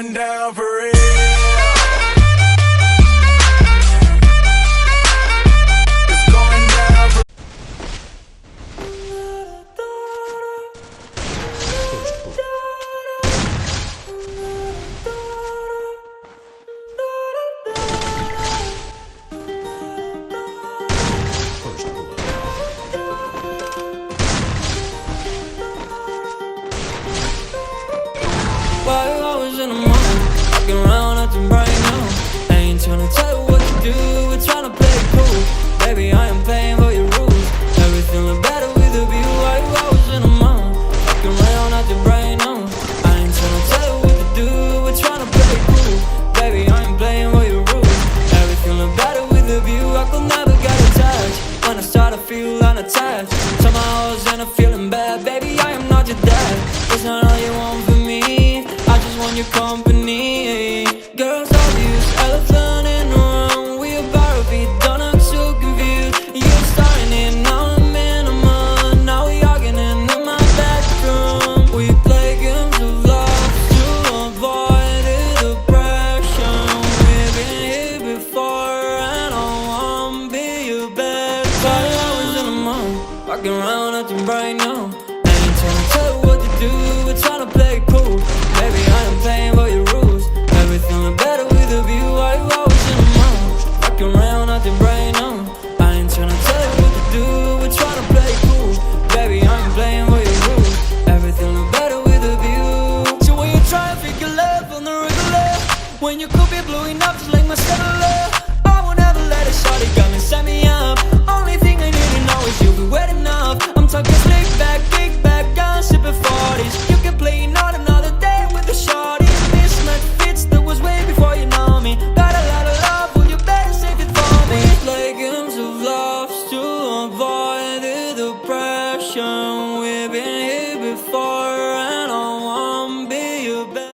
Down for real. It's going down for While I was in the morning, walking around acting bright now. I ain't tryna tell you what to do, we're tryna play it cool. Baby, I am playing by your rules. Everything look better with a view. While I was in the morning, walking around acting bright now. I ain't tryna tell you what to do, we're tryna play it cool. Baby, I am playing by your rules. Everything look better with a view. I could never get attached. When I start to feel unattached, somehow I was in a feeling bad. Baby, I am not your dad. It's not all you want from me, I just want your company. Girls obvious, elephant in the room. We about to be done, I'm so confused. You're starting it, now I'm in a mud. Now we arguing in my bedroom. We play games of love to avoid the depression. We've been here before and I won't be your bed. While I was in the mud, walking around acting bright now. I ain't tryna tell you what to do, we're tryna play it cool. Baby, I am playing by your rules. Everything look better with a view. While you always in the mud, walking around acting bright now. I ain't tryna tell you what to do, we're tryna play it cool. Baby, I am playing by your rules. Everything look better with a view. So when you try and figure love on the regular, when you could be blowing up just like my cellular, I won't ever let it shorty come and set me up. Only thing I need to know is you'll be wet enough. I'm talking slick back, kick back, I'm sipping 40s. You can play not another day with the shorty. Mismatch fits, that was way before you know me. Got a lot of love, well you better save it for me. We play games of love to avoid the depression. We've been here before